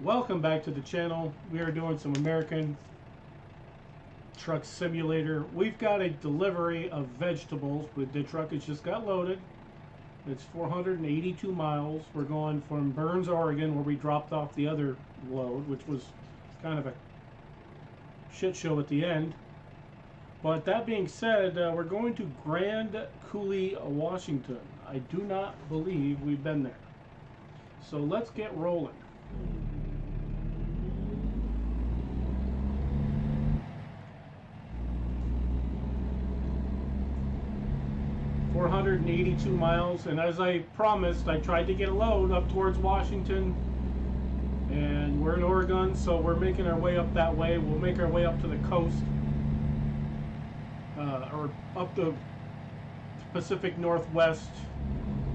Welcome back to the channel. We are doing some American Truck Simulator. We've got a delivery of vegetables. The truck has just got loaded. It's 482 miles. We're going from Burns, Oregon, where we dropped off the other load, which was kind of a shit show at the end. But that being said, we're going to Grand Coulee, Washington. I do not believe we've been there. So let's get rolling. $482 miles, and as I promised, I tried to get a load up towards Washington, and we're in Oregon, so we're making our way up that way. We'll make our way up to the coast, or up the Pacific Northwest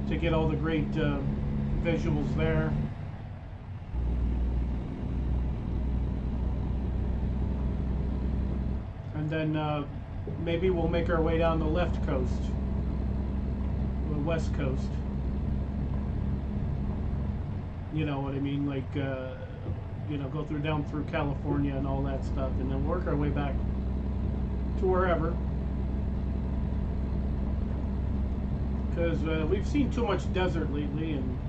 to get all the great visuals there. And then maybe we'll make our way down the left coast. The west coast, you know what I mean, like you know, go down through California and all that stuff, and then work our way back to wherever, because we've seen too much desert lately, and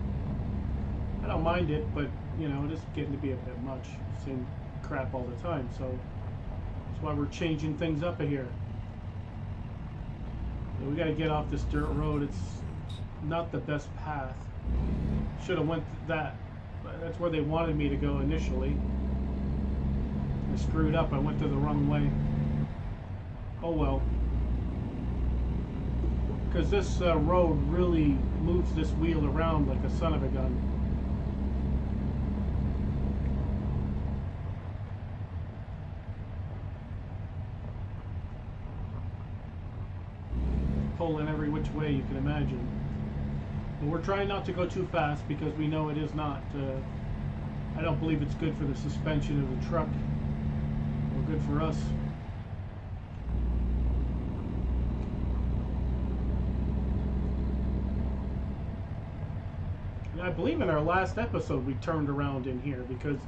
I don't mind it, but you know, it is getting to be a bit much, same crap all the time, so that's why we're changing things up here. We got to get off this dirt road. It's not the best path. Should have went that. That's where they wanted me to go initially. I screwed up. I went to the wrong way. Oh well. Because this road really moves this wheel around like a son of a gun. Pulling every which way you can imagine. But we're trying not to go too fast because we know it is not, I don't believe it's good for the suspension of the truck, or good for us. And I believe in our last episode we turned around in here because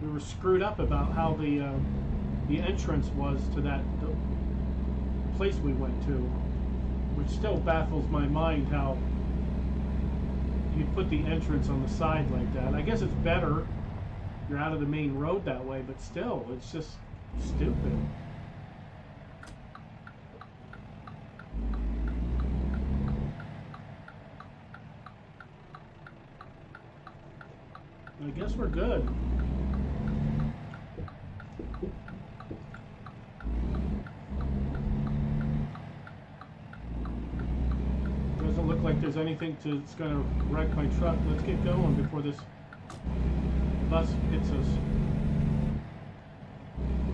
we were screwed up about how the entrance was to that place we went to. Which still baffles my mind how you put the entrance on the side like that. I guess it's better. You're out of the main road that way, but still, it's just stupid. I guess we're good. Doesn't look like there's anything that's going to wreck my truck. Let's get going before this bus hits us.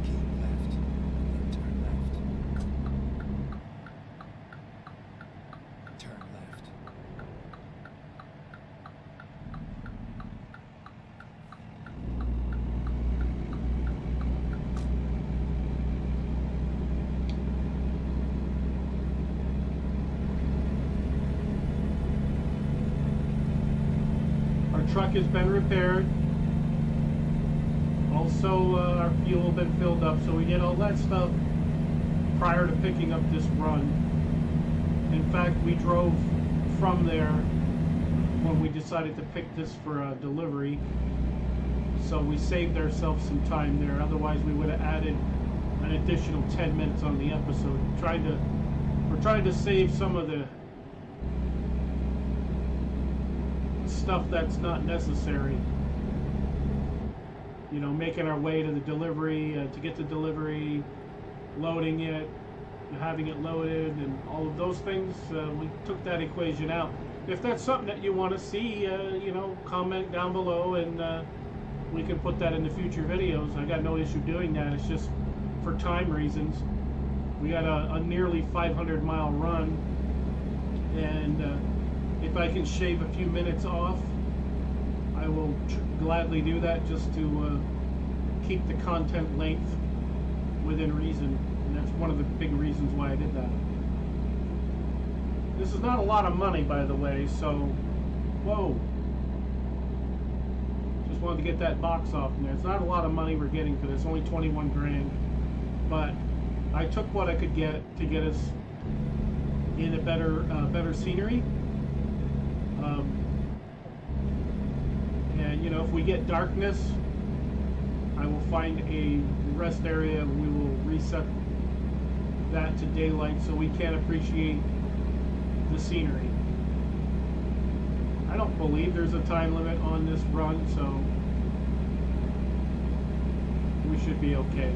Keep left, then turn left. Turn left. Truck has been repaired. Also, our fuel has been filled up, so we did all that stuff prior to picking up this run. In fact, we drove from there when we decided to pick this for a delivery, so we saved ourselves some time there. Otherwise, we would have added an additional 10 minutes on the episode. We're trying to save some of the stuff that's not necessary. You know, making our way to the delivery, to get the delivery, loading it, having it loaded, and all of those things. We took that equation out. If that's something that you want to see, you know, comment down below, and we can put that in the future videos. I got no issue doing that. It's just for time reasons. We got a nearly 500-mile run, and if I can shave a few minutes off, I will gladly do that, just to keep the content length within reason. And that's one of the big reasons why I did that. This is not a lot of money, by the way, so whoa. Just want wanted to get that box off in there. It's not a lot of money we're getting for this, only 21 grand. But I took what I could get to get us in a better scenery. And you know, if we get darkness, I will find a rest area and we will reset that to daylight so we can appreciate the scenery. I don't believe there's a time limit on this run, so we should be okay.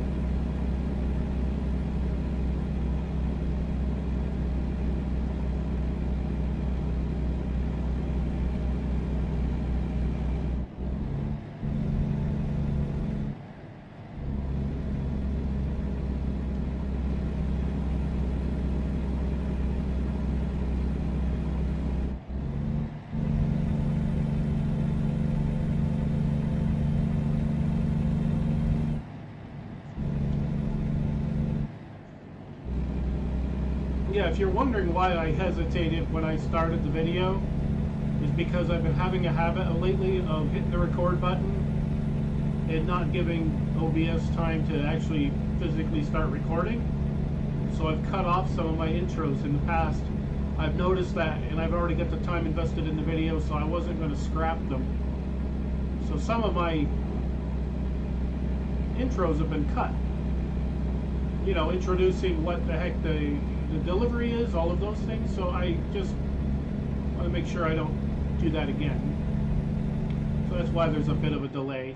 Yeah, if you're wondering why I hesitated when I started the video, is because I've been having a habit lately of hitting the record button and not giving OBS time to actually physically start recording. So I've cut off some of my intros in the past. I've noticed that, and I've already got the time invested in the video, so I wasn't going to scrap them. So some of my intros have been cut. You know, introducing what the heck the delivery is, all of those things. So I just want to make sure I don't do that again. So that's why there's a bit of a delay.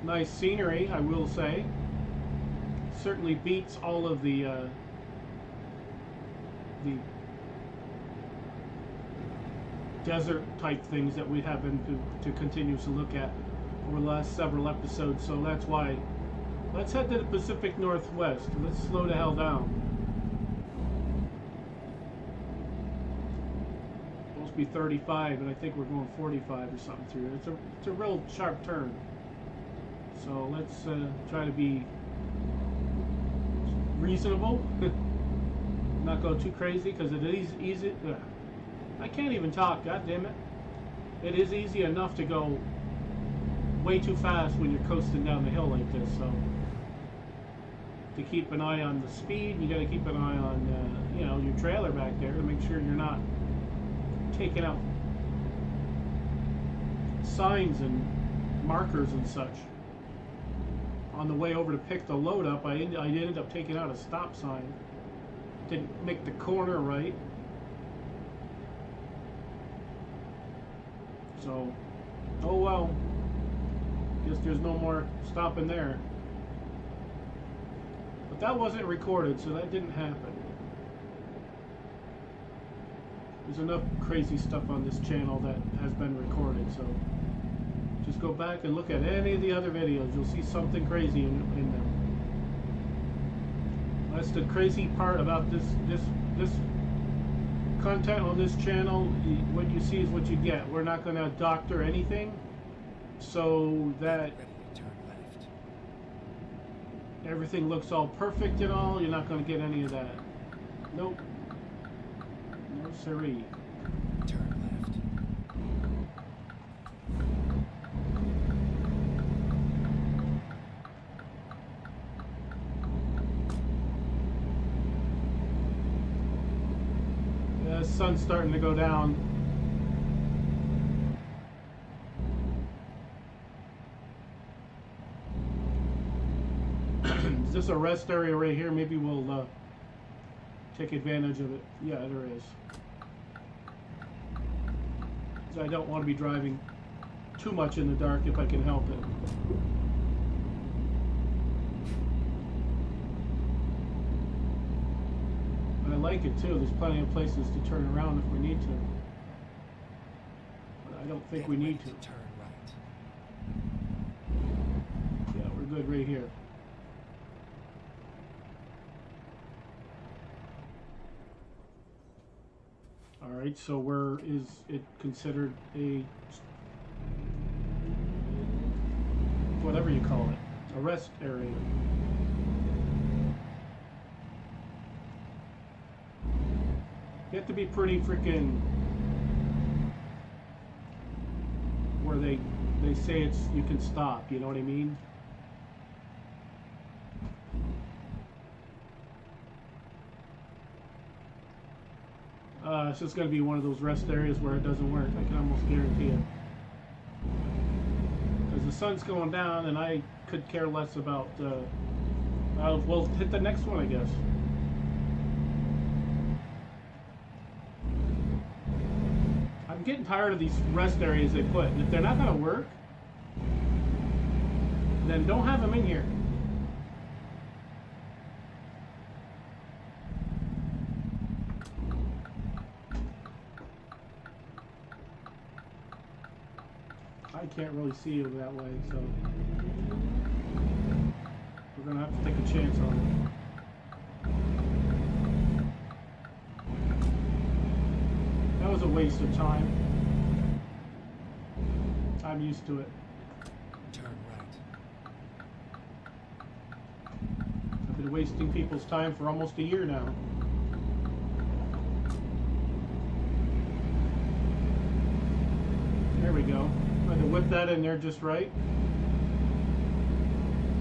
Nice scenery, I will say. Certainly beats all of the desert type things that we have been to continue to look at over the last several episodes. So that's why let's head to the Pacific Northwest. Let's slow the hell down. Supposed to be 35, and I think we're going 45 or something through here. It's a real sharp turn. So let's try to be reasonable. Not go too crazy, because it is easy. I can't even talk, god damn it. It is easy enough to go way too fast when you're coasting down the hill like this. So to keep an eye on the speed, you got to keep an eye on you know, your trailer back there to make sure you're not taking out signs and markers and such. On the way over to pick the load up, I ended up taking out a stop sign. Didn't make the corner right. So, oh well. Guess there's no more stopping there. But that wasn't recorded, so that didn't happen. There's enough crazy stuff on this channel that has been recorded, so just go back and look at any of the other videos. You'll see something crazy in them. That's the crazy part about this content on this channel. What you see is what you get. We're not going to doctor anything, so that everything looks all perfect and all. You're not going to get any of that. Nope. No siree. Turn left. The sun's starting to go down. Is this a rest area right here? Maybe we'll take advantage of it. Yeah, there is. 'Cause I don't want to be driving too much in the dark if I can help it. I like it too. There's plenty of places to turn around if we need to. But I don't think we need to. Turn right. Yeah, we're good right here. Alright, so where is it considered a whatever you call it, a rest area. You have to be pretty freaking where they say it's you can stop, you know what I mean? It's just going to be one of those rest areas where it doesn't work. I can almost guarantee it. Because the sun's going down, and I could care less about. We'll hit the next one, I guess. I'm getting tired of these rest areas they put, and if they're not going to work, then don't have them in here. I can't really see you that way, so we're gonna have to take a chance on it. That was a waste of time. I'm used to it. Turn right. I've been wasting people's time for almost a year now. There we go. I had to whip that in there just right.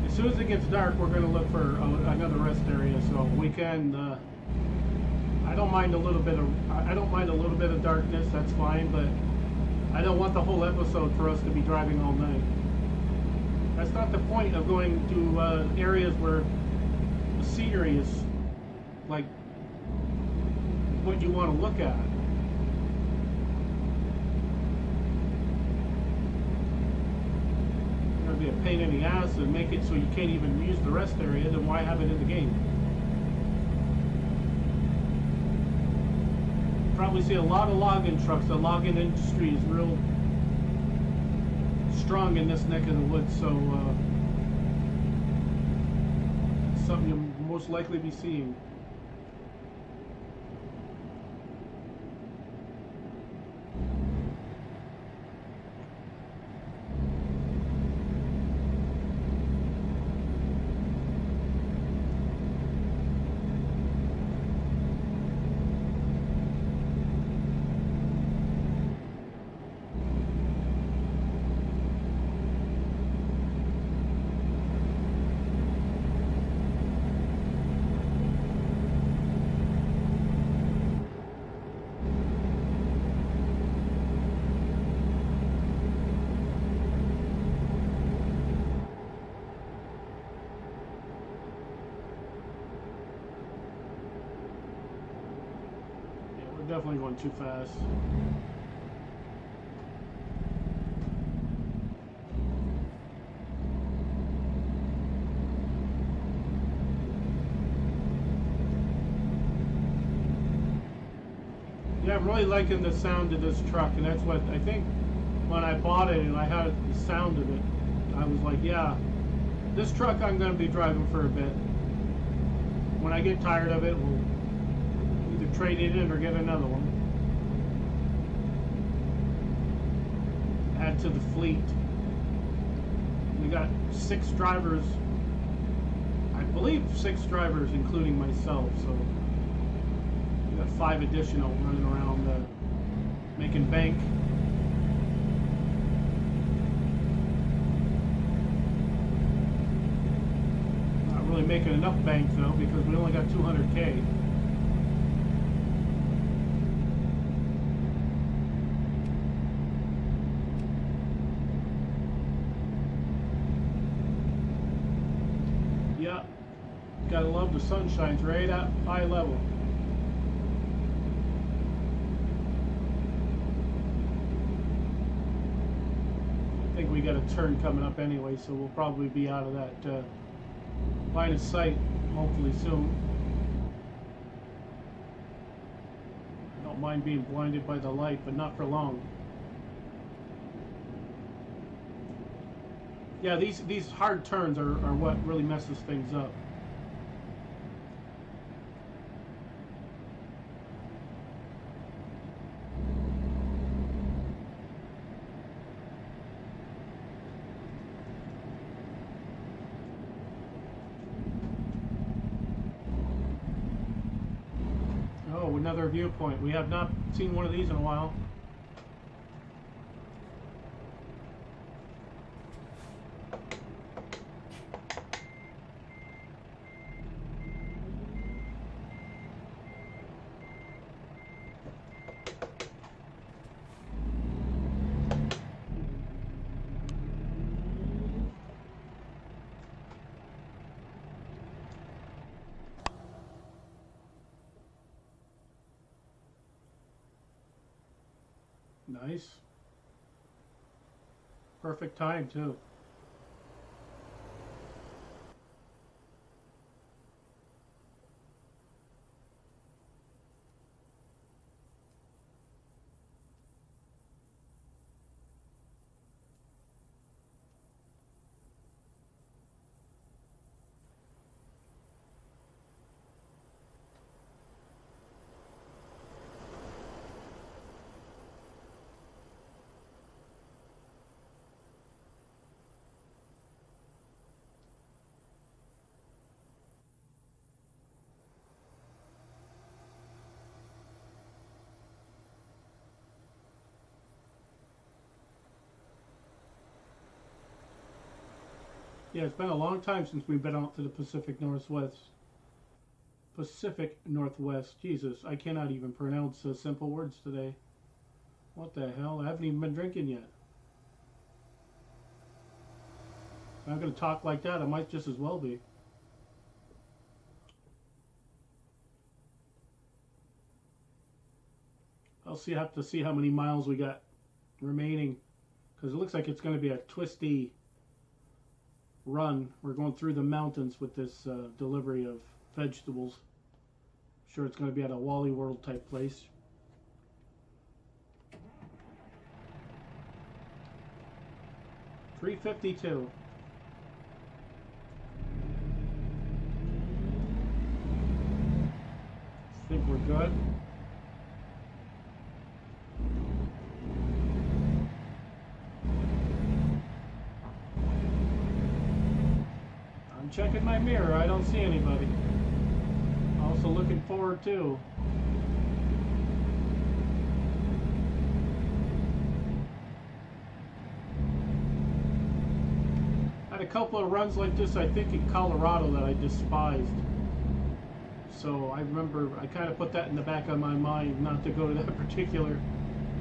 As soon as it gets dark, we're going to look for another rest area, so we can. I don't mind a little bit of darkness. That's fine, but I don't want the whole episode for us to be driving all night. That's not the point of going to areas where the scenery is like what you want to look at. Be a pain in the ass and make it so you can't even use the rest area, then why have it in the game? Probably see a lot of logging trucks. The logging industry is real strong in this neck of the woods, so it's something you'll most likely be seeing. Definitely going too fast. Yeah, I'm really liking the sound of this truck, and that's what I think when I bought it and I had the sound of it, I was like, yeah, this truck I'm going to be driving for a bit. When I get tired of it, we'll either trade it in or get another one. Add to the fleet. We got 6 drivers, I believe 6 drivers including myself, so we got 5 additional running around making bank. Not really making enough bank though, because we only got 200K. Yeah, gotta love the sunshine's right at eye level. I think we got a turn coming up anyway, so we'll probably be out of that line of sight hopefully soon. I don't mind being blinded by the light, but not for long. Yeah, these hard turns are what really messes things up. another viewpoint. We have not seen one of these in a while. Nice. Perfect time, too. Yeah, it's been a long time since we've been out to the Pacific Northwest. Pacific Northwest. Jesus, I cannot even pronounce simple words today. What the hell? I haven't even been drinking yet. If I'm going to talk like that, I might just as well be. Have to see how many miles we got remaining, because it looks like it's going to be a twisty run. We're going through the mountains with this delivery of vegetables. I'm sure it's going to be at a Wally World type place. $3.52. I think we're good. I'm checking my mirror. I don't see anybody. Also looking forward too. Had a couple of runs like this, I think, in Colorado that I despised. So I remember I kind of put that in the back of my mind not to go to that particular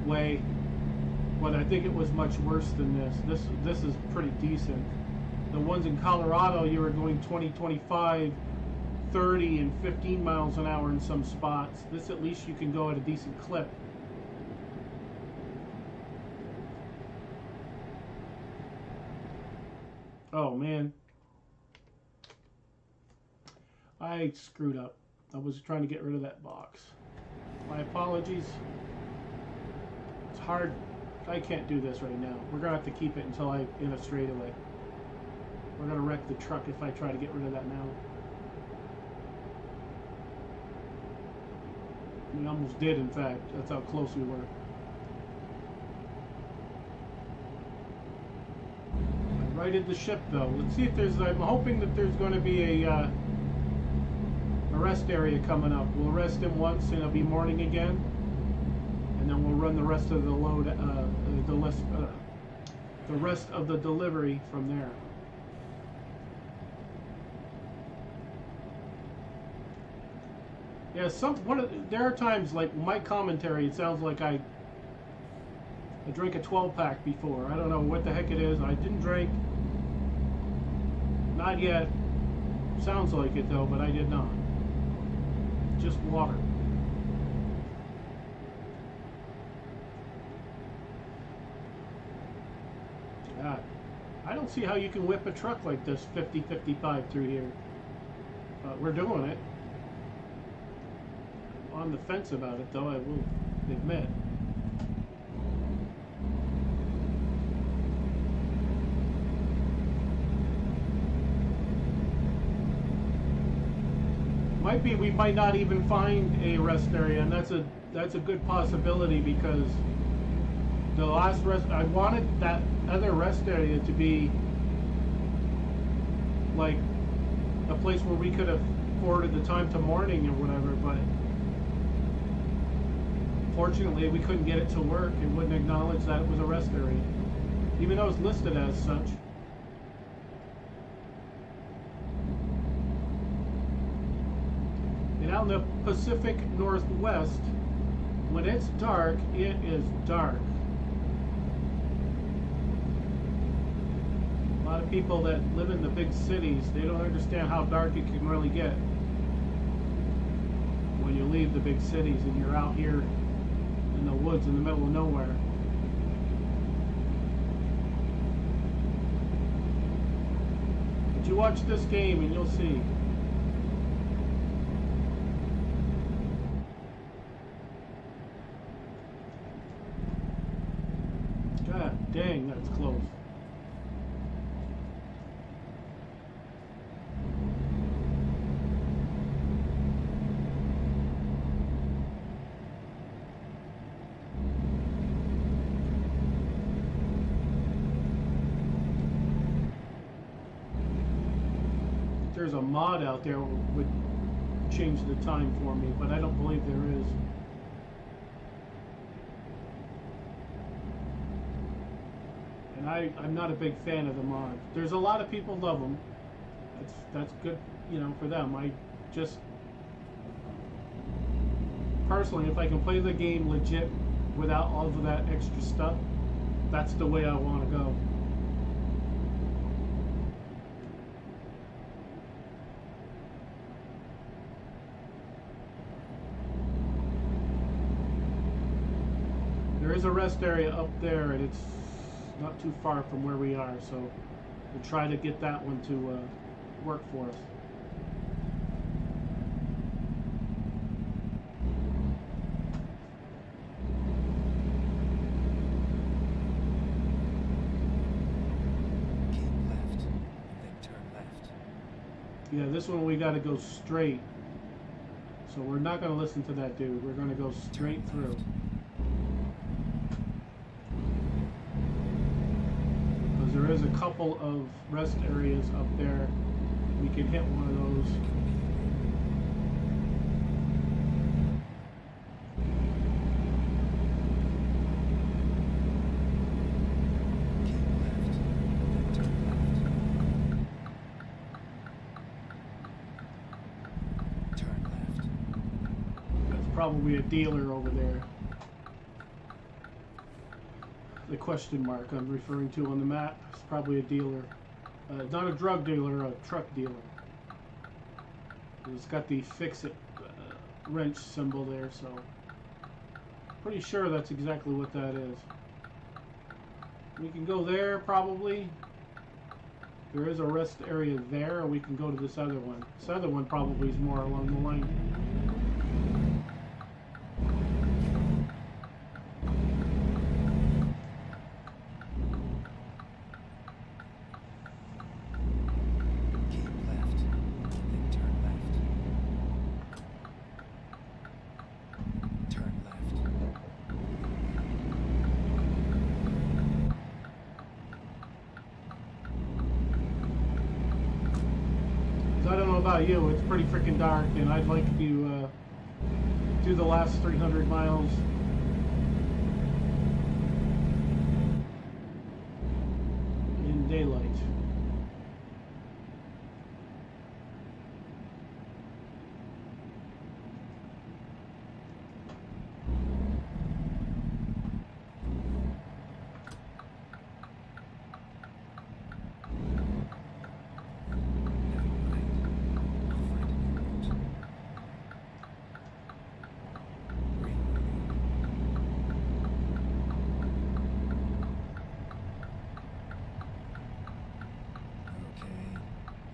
way. But I think it was much worse than this. This is pretty decent. The ones in Colorado, you were going 20, 25, 30, and 15 miles an hour in some spots. This, at least you can go at a decent clip. Oh, man. I screwed up. I was trying to get rid of that box. My apologies. It's hard. I can't do this right now. We're going to have to keep it until I'm in a straightaway. We're going to wreck the truck if I try to get rid of that now. We almost did, in fact. That's how close we were. I righted the ship, though. Let's see if there's... I'm hoping that there's going to be a rest area coming up. We'll rest him once, and it'll be morning again. And then we'll run the rest of the load, the rest of the delivery from there. Yeah, there are times, like my commentary, it sounds like I drank a 12-pack before. I don't know what the heck it is. I didn't drink. Not yet. Sounds like it though, but I did not. Just water. God, I don't see how you can whip a truck like this 50, 55 through here. But we're doing it. On the fence about it, though, I will admit. We might not even find a rest area, and that's a good possibility, because the last rest, I wanted that other rest area to be like a place where we could have forwarded the time to morning or whatever, but Unfortunately, we couldn't get it to work. It wouldn't acknowledge that it was a rest area, even though it's listed as such. And out in the Pacific Northwest, when it's dark, it is dark. A lot of people that live in the big cities, they don't understand how dark it can really get when you leave the big cities and you're out here in the woods in the middle of nowhere. But you watch this game and you'll see. God dang, that's close. There's a mod out there would change the time for me, but I don't believe there is. And I'm not a big fan of the mod. There's a lot of people love them. That's good, you know, for them. I just personally, if I can play the game legit without all of that extra stuff, that's the way I want to go. There is a rest area up there, and it's not too far from where we are, so we'll try to get that one to work for us. Keep left, then turn left. Yeah, this one we got to go straight. So we're not going to listen to that dude. We're going to go straight through. Because there is a couple of rest areas up there. We can hit one of those. Probably a dealer over there. The question mark I'm referring to on the map is probably a dealer. Not a drug dealer, a truck dealer. It's got the fix-it wrench symbol there, so pretty sure that's exactly what that is. We can go there probably. There is a rest area there, or we can go to this other one. This other one probably is more along the line. I don't know about you, it's pretty freaking dark, and I'd like to do the last 300 miles in daylight.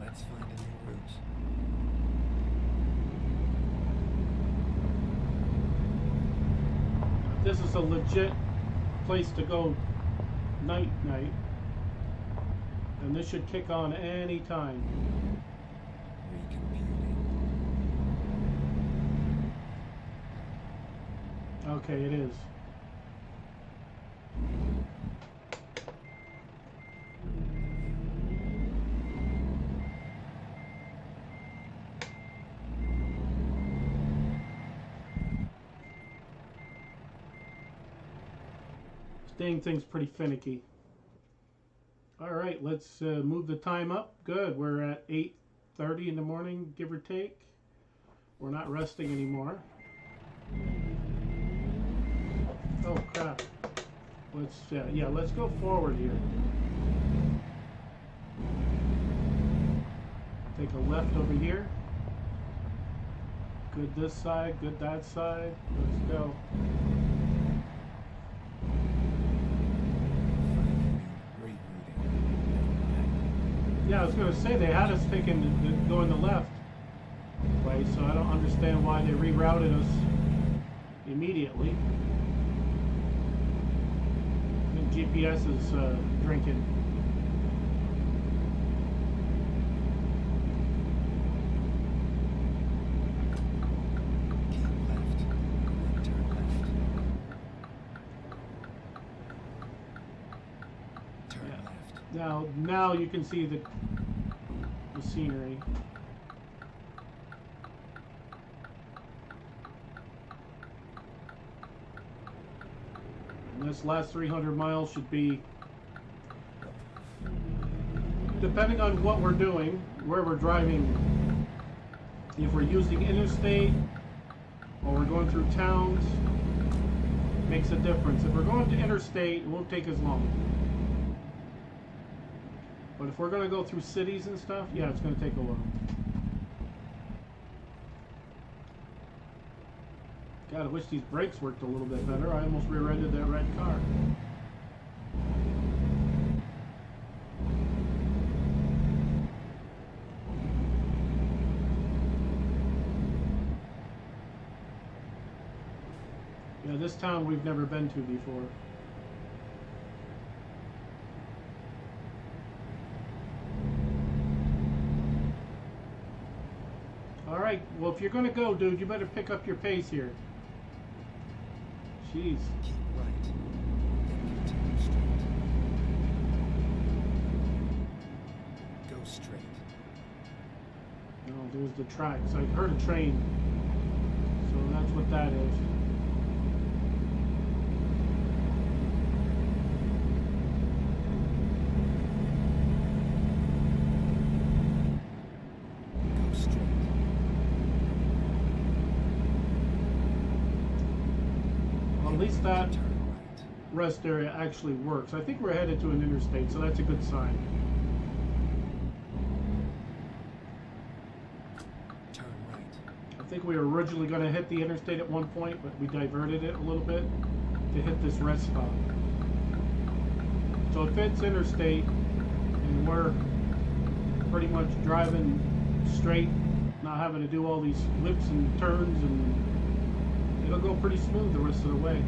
Let's find a new route. This is a legit place to go night, and this should kick on any time. Recomputing. Okay, it is. Dang thing's pretty finicky. All right, let's move the time up. Good. We're at 8:30 in the morning, give or take. We're not resting anymore. Oh crap. Let's yeah, let's go forward here. Take a left over here. Good this side, good that side. Let's go. Yeah, I was going to say they had us going the left way, so I don't understand why they rerouted us immediately. I think GPS is drinking. Now you can see the scenery. And this last 300 miles should be, depending on what we're doing, where we're driving, if we're using interstate or we're going through towns, makes a difference. If we're going to interstate, it won't take as long. But if we're going to go through cities and stuff, yeah, it's going to take a while. God, I wish these brakes worked a little bit better. I almost rear-ended that red car. Yeah, this town we've never been to before. Alright, well if you're gonna go, dude, you better pick up your pace here. Jeez. Keep right. Then continue straight. Go straight. No, there's the tracks. I heard a train. So that's what that is. At least that rest area actually works. I think we're headed to an interstate, so that's a good sign. Turn right. I think we were originally going to hit the interstate at one point, but we diverted it a little bit to hit this rest stop. So if it's interstate and we're pretty much driving straight, not having to do all these flips and turns, and it'll go pretty smooth the rest of the way.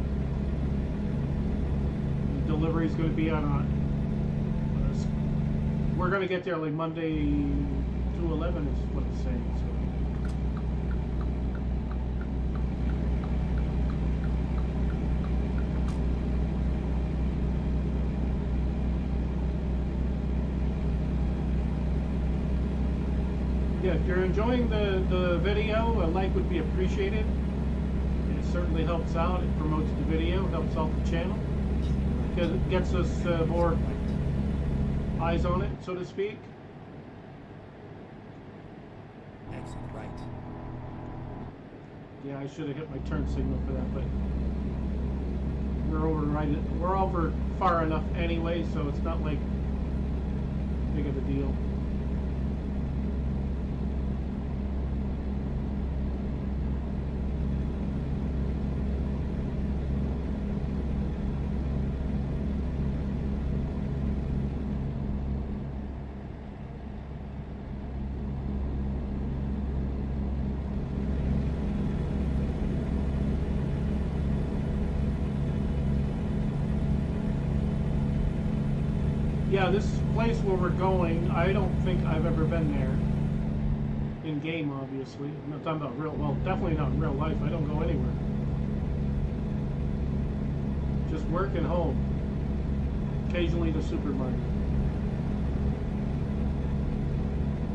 The delivery is going to be on we're going to get there like Monday through 11 is what it's saying. So. Yeah, if you're enjoying the video, a like would be appreciated. It certainly helps out. It promotes the video, helps out the channel, because it gets us more eyes on it, so to speak. Exit right. Yeah, I should have hit my turn signal for that, but we're over far enough anyway, so it's not like big of a deal. Yeah, this place where we're going, I don't think I've ever been there. In game, obviously. I'm not talking about well, definitely not in real life. I don't go anywhere. Just work and home. Occasionally the supermarket.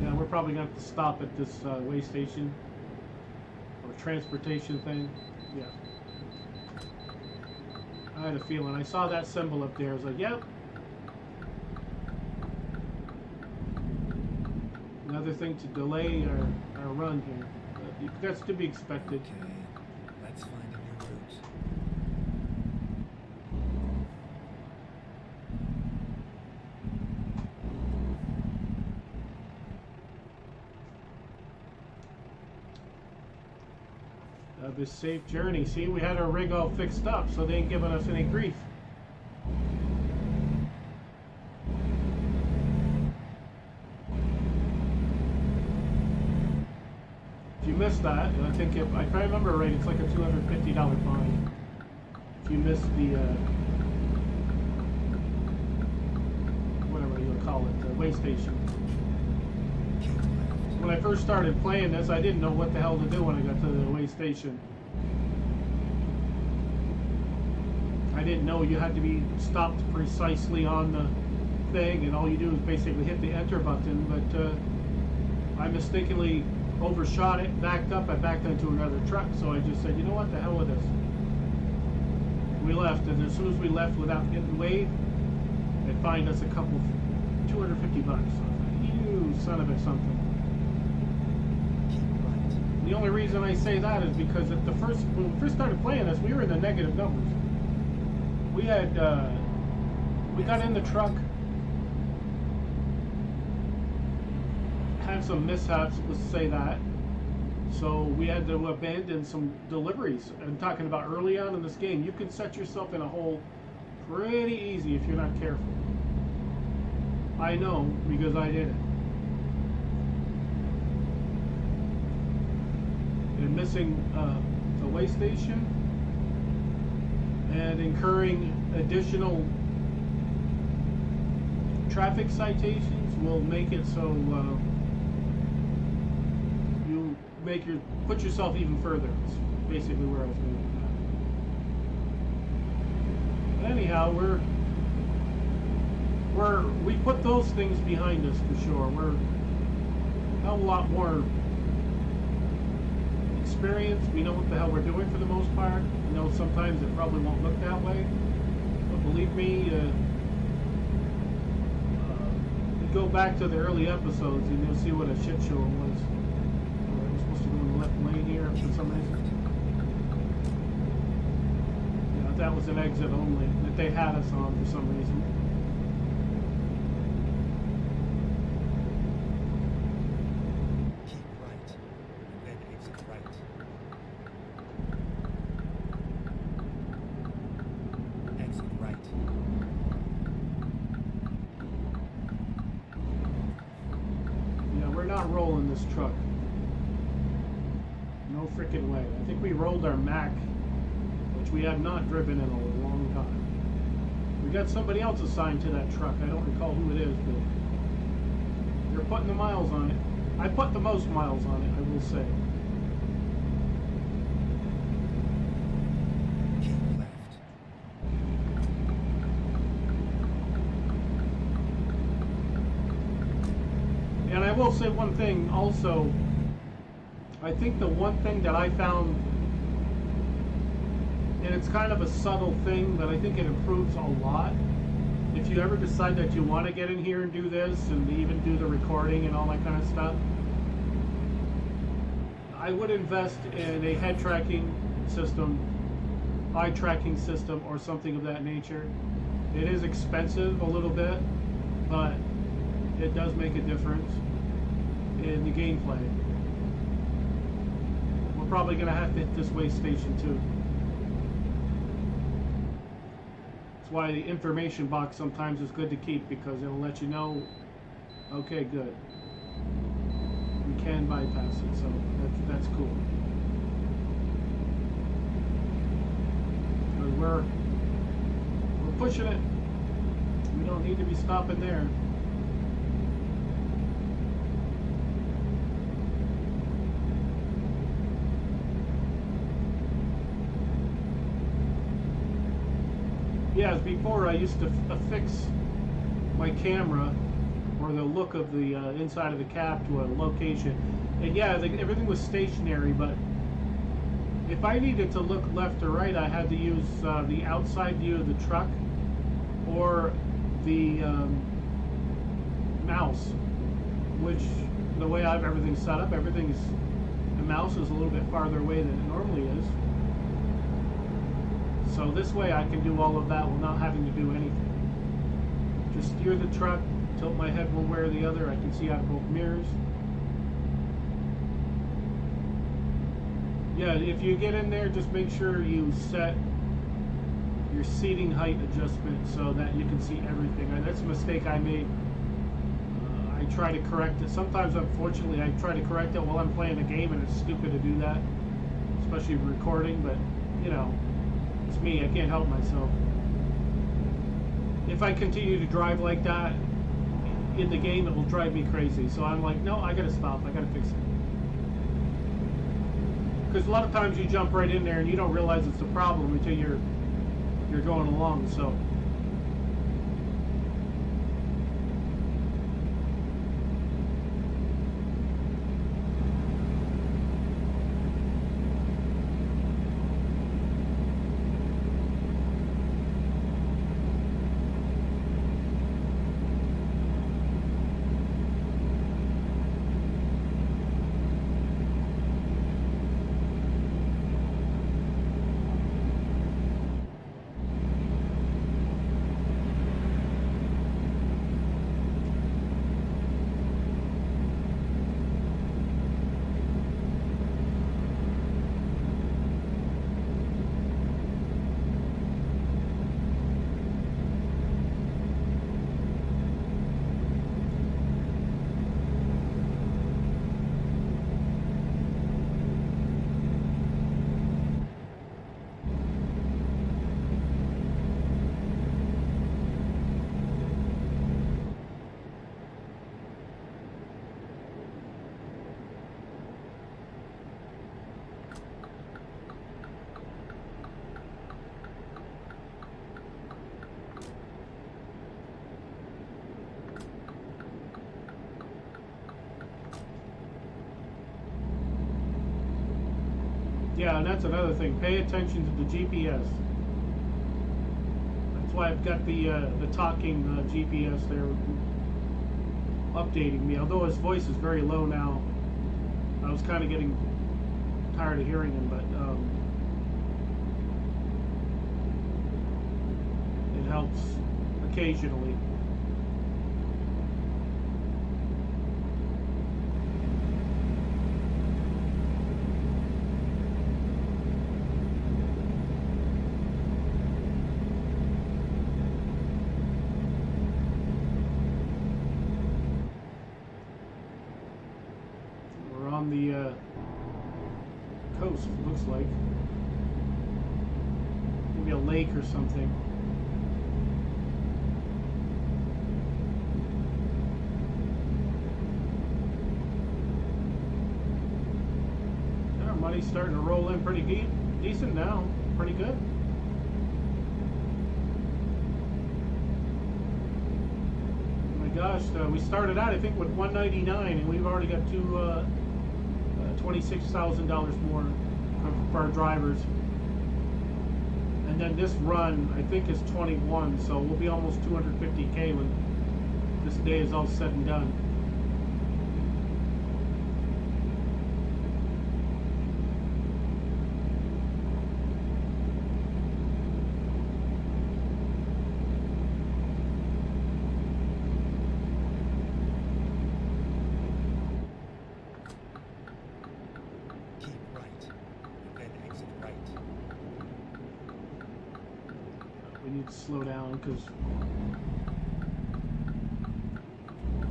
Yeah, we're probably going to have to stop at this way station. Or transportation thing. Yeah. I had a feeling. I saw that symbol up there. I was like, yep. Another thing to delay our run here. But that's to be expected. Okay, let's find a new route. A safe journey. See, we had our rig all fixed up, so they ain't giving us any grief. If you missed that, I think if I remember right, it's like a $250 fine. If you missed the whatever you'll call it, the way station. Keep left. When I first started playing this, I didn't know what the hell to do when I got to the way station. I didn't know you had to be stopped precisely on the thing, and all you do is basically hit the enter button, but I mistakenly overshot it, backed up, I backed into another truck, so I just said, you know what, the hell with this. We left, and as soon as we left without getting weighed, they fined us a couple, $250. So I was like, you son of a something. Keep right. The only reason I say that is because at when we first started playing this, we were in the negative numbers. We had, we got in the truck, had some mishaps, let's say that. So we had to abandon some deliveries. I'm talking about early on in this game. You can set yourself in a hole pretty easy if you're not careful. I know, because I did it. And missing the way station and incurring additional traffic citations will make it so you put yourself even further. It's basically where I was going with that. But anyhow, we put those things behind us for sure. We're a hell of a lot more experienced. We know what the hell we're doing for the most part. I know sometimes it probably won't look that way, but believe me, you go back to the early episodes and you'll see what a shit show it was. We're supposed to go in the left lane here for some reason. Yeah, that was an exit only that they had us on for some reason. Keep right. Then exit right. Exit right. Yeah, we're not rolling this truck. No freaking way. I think we rolled our Mac, which we have not driven in a long time. We got somebody else assigned to that truck. I don't recall who it is, but they're putting the miles on it. I put the most miles on it, I will say. Keep left. And I will say one thing also. I think the one thing that I found, and it's kind of a subtle thing, but I think it improves a lot. If you ever decide that you want to get in here and do this, and even do the recording and all that kind of stuff, I would invest in a head tracking system, eye tracking system, or something of that nature. It is expensive a little bit, but it does make a difference in the gameplay. We're probably going to have to hit this way station too. That's why the information box sometimes is good to keep, because it'll let you know, okay, good. We can bypass it, so that's cool. Because we're pushing it. We don't need to be stopping there. Yeah, before I used to affix my camera or the look of the inside of the cab to a location, and yeah, everything was stationary, but If I needed to look left or right, I had to use the outside view of the truck or the mouse, which the way I've everything set up, the mouse is a little bit farther away than it normally is. So this way I can do all of that without having to do anything. Just steer the truck, tilt my head one way or the other. I can see out both mirrors. Yeah, if you get in there, just make sure you set your seating height adjustment so that you can see everything. That's a mistake I made. I try to correct it. Sometimes, unfortunately, I try to correct it while I'm playing a game, and it's stupid to do that, especially recording, but, you know, it's me. I can't help myself. If I continue to drive like that in the game, it will drive me crazy. So I'm like, no, I gotta stop. I gotta fix it. Because a lot of times you jump right in there and you don't realize it's a problem until you're going along. So yeah, and that's another thing. Pay attention to the GPS. That's why I've got the talking GPS there, updating me. Although his voice is very low now, I was kind of getting tired of hearing him, but it helps occasionally. On the coast, it looks like. Maybe a lake or something. Our money's starting to roll in pretty decent now. Pretty good. Oh my gosh, we started out I think with $199 and we've already got $26,000 more for our drivers, and then this run I think is 21, so we'll be almost 250K when this day is all said and done. We need to slow down because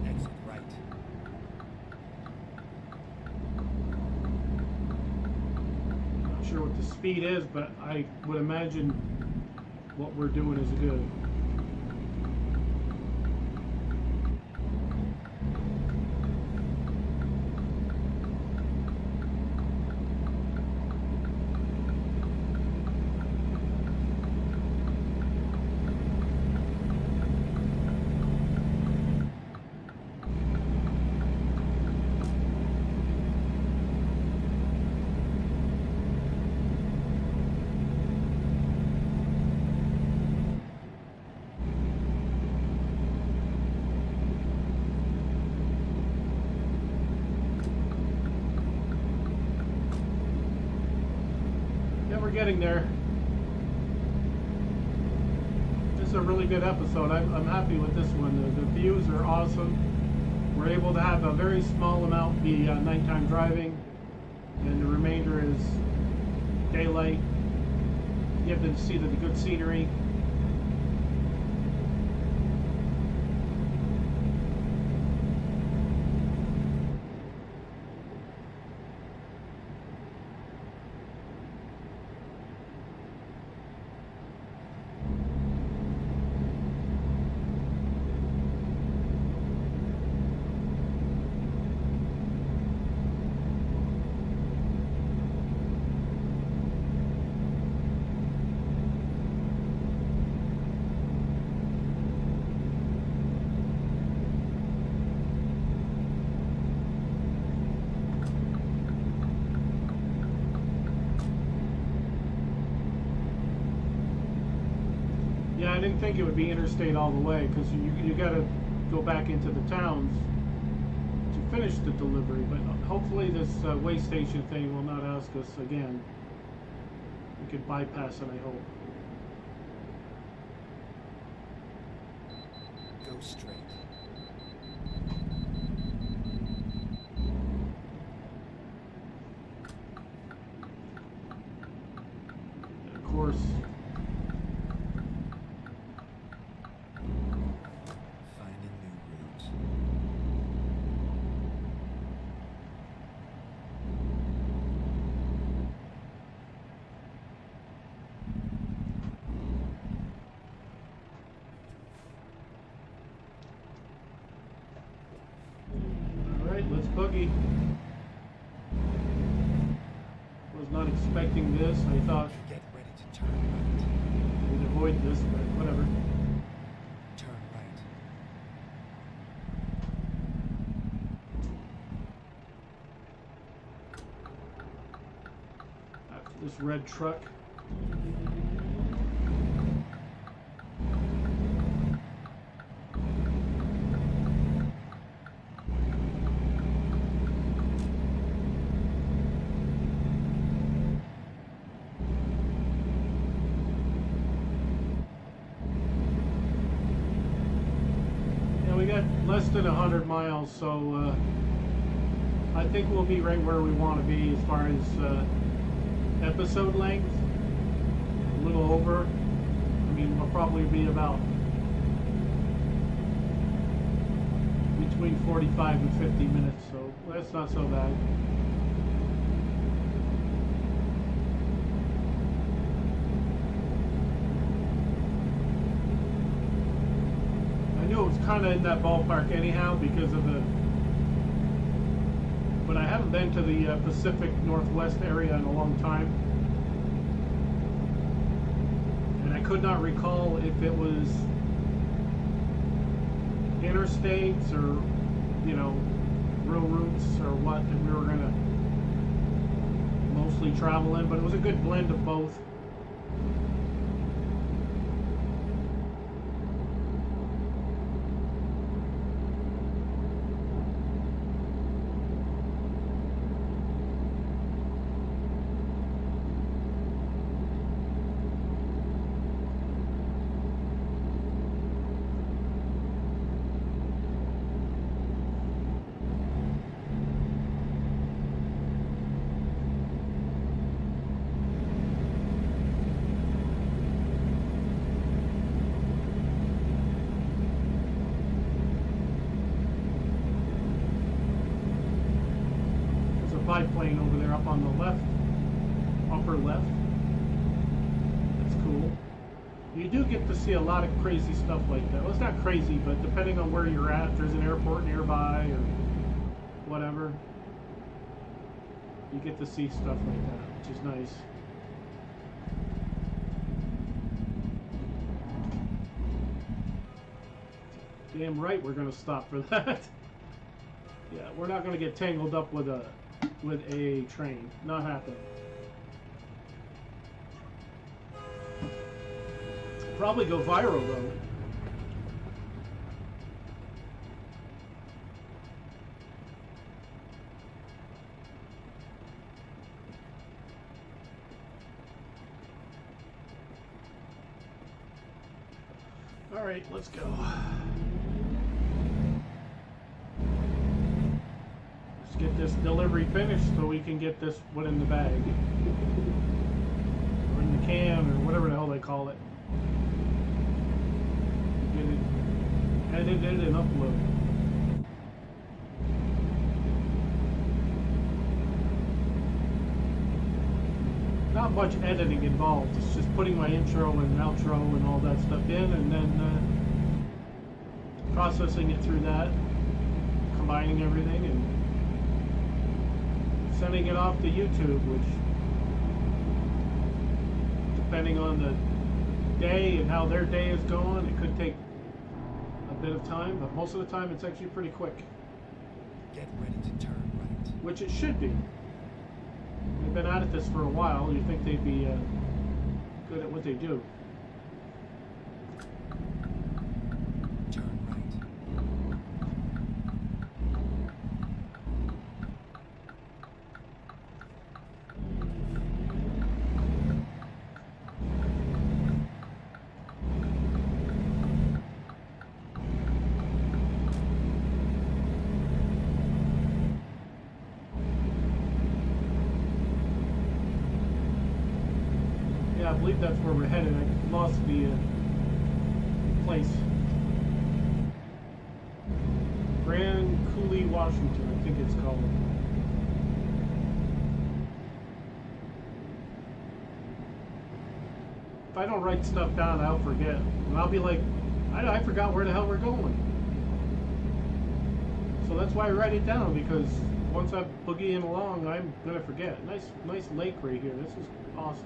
Exit right. I'm not sure what the speed is, but I would imagine what we're doing is good. we're getting there. This is a really good episode. I'm happy with this one. The views are awesome. We're able to have a very small amount be nighttime driving, and the remainder is daylight. Give them to see the good scenery. Yeah, I didn't think it would be interstate all the way, because you got to go back into the towns to finish the delivery. But hopefully this way station thing will not ask us again. We can bypass it, I hope. Go straight. And of course, Finding new routes. all right, let's boogie. Was not expecting this. I thought Get ready to turn right. we'd avoid this, but whatever. Turn right. This red truck. Yeah, we got less than 100 miles, so I think we'll be right where we want to be as far as episode length. A little over. I mean, we'll probably be about between 45 and 50 minutes, so that's not so bad. I knew it was kind of in that ballpark anyhow because of the, but I haven't been to the Pacific Northwest area in a long time, and I could not recall if it was interstates or, you know, real routes or what that we were going to mostly travel in, but it was a good blend of both. Biplane over there up on the left, upper left. That's cool. You do get to see a lot of crazy stuff like that. Well, it's not crazy, but depending on where you're at, if there's an airport nearby or whatever, you get to see stuff like that, which is nice. Damn right we're going to stop for that. Yeah, we're not going to get tangled up with a train. Not happening. Probably go viral though. All right, let's go. Let's get this delivery finished so we can get this one in the bag. Or in the can, or whatever the hell they call it. Get it edited and uploaded. Not much editing involved. It's just putting my intro and outro and all that stuff in, and then processing it through that, combining everything, and sending it off to YouTube, which, depending on the day and how their day is going, it could take a bit of time, but most of the time it's actually pretty quick. Get ready to turn right. Which it should be. They've been at this for a while. You'd think they'd be good at what they do. Turn right. Yeah, I believe that's where we're headed. I lost the place. Grand Coulee, Washington, I think it's called. If I don't write stuff down, I'll forget. And I'll be like, I forgot where the hell we're going. So that's why I write it down, because once I'm boogieing along, I'm gonna forget. Nice lake right here. This is awesome.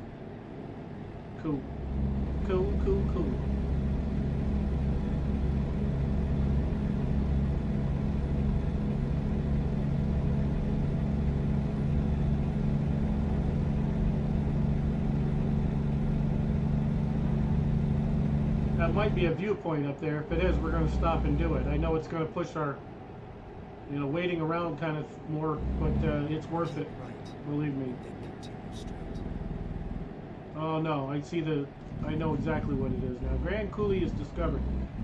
Cool. Cool. That might be a viewpoint up there. If it is, we're going to stop and do it. I know it's going to push our, waiting around kind of more, but it's worth it. Right. Believe me. Then continue straight. Oh no, I know exactly what it is now. Grand Coulee is discovered.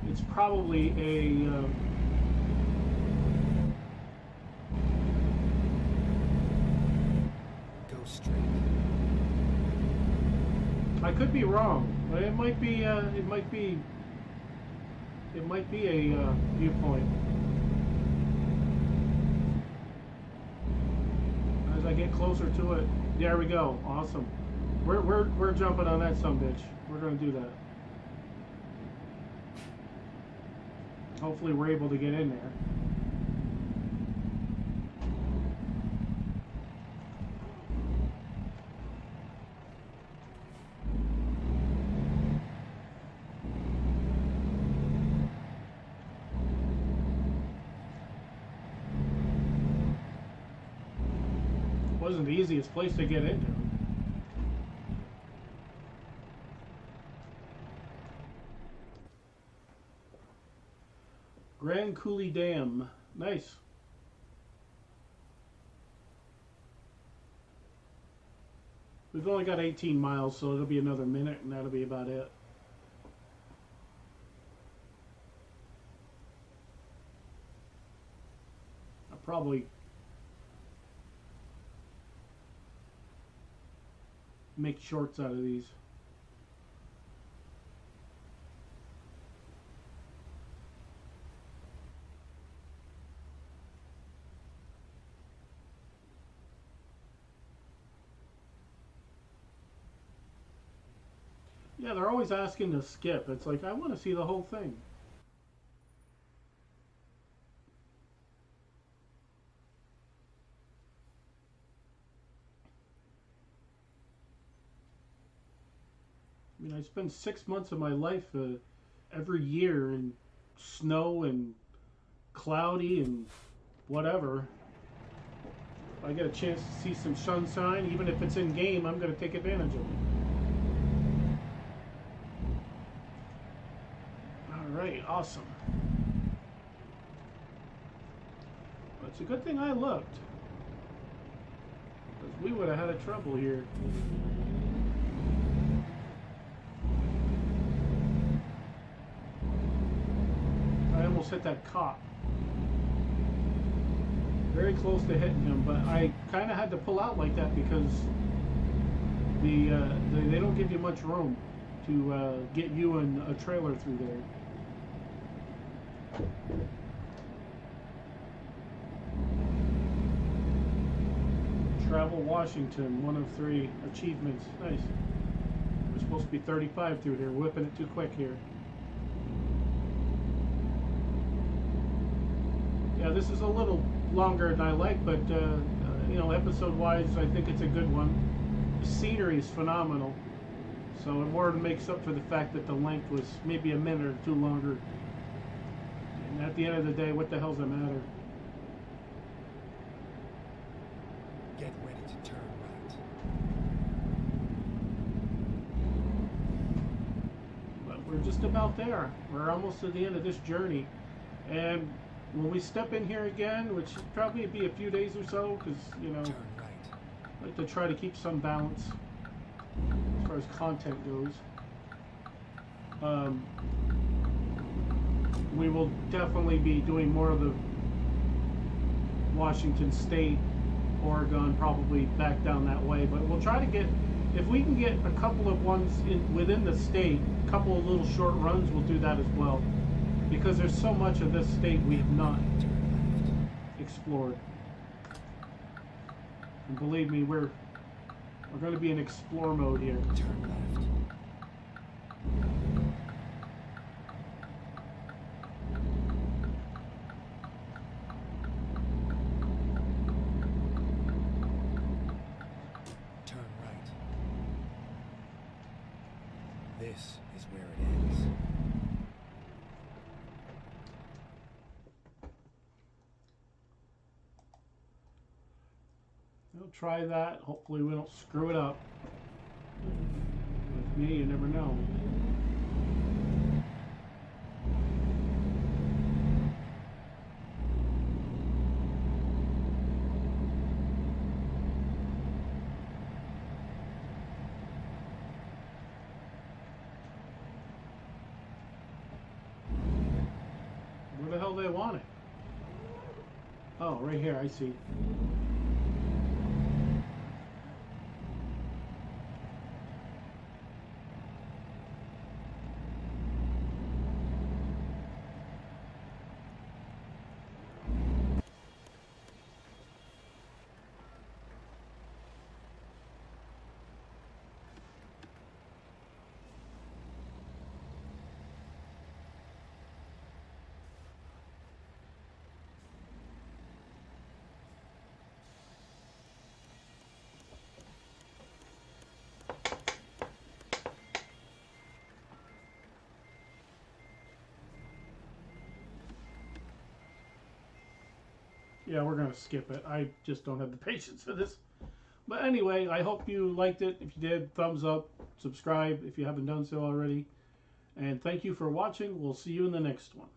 It's probably a Go straight. I could be wrong, but it might be a viewpoint. As I get closer to it, there we go. Awesome. We're jumping on that sumbitch. We're gonna do that. Hopefully we're able to get in there. Wasn't the easiest place to get into. Grand Coulee Dam. Nice. We've only got 18 miles, so it'll be another minute, and that'll be about it. I'll probably make shorts out of these. Yeah, they're always asking to skip. It's like, I want to see the whole thing. I mean, I spend 6 months of my life every year in snow and cloudy and whatever. If I get a chance to see some sunshine, even if it's in game, I'm going to take advantage of it. Alright, awesome. But it's a good thing I looked, because we would have had a trouble here. almost hit that cop. Very close to hitting him, but I kind of had to pull out like that because they don't give you much room to get you and a trailer through there. Travel Washington, 1 of 3 achievements. Nice. We're supposed to be 35 through here. Whipping it too quick here. Yeah, this is a little longer than I like, but you know, episode-wise, I think it's a good one. The scenery is phenomenal, so it more than makes up for the fact that the length was maybe a minute or two longer. And at the end of the day, what the hell's the matter? Get ready to turn right. But we're just about there. We're almost to the end of this journey, and when we step in here again, which should probably be a few days or so, because, you know, Turn right. I like to try to keep some balance as far as content goes. We will definitely be doing more of the Washington State, Oregon, probably back down that way. But we'll try to get, if we can get a couple of ones within the state, a couple of little short runs, we'll do that as well. Because there's so much of this state we have not explored. And believe me, we're going to be in explore mode here. Turn left. Turn right. This is where it ends. We'll try that. Hopefully we don't screw it up. With me, you never know. Where the hell do they want it? Oh, right here, I see. Yeah, we're going to skip it. I just don't have the patience for this. But anyway, I hope you liked it. If you did, thumbs up, subscribe if you haven't done so already. And thank you for watching. We'll see you in the next one.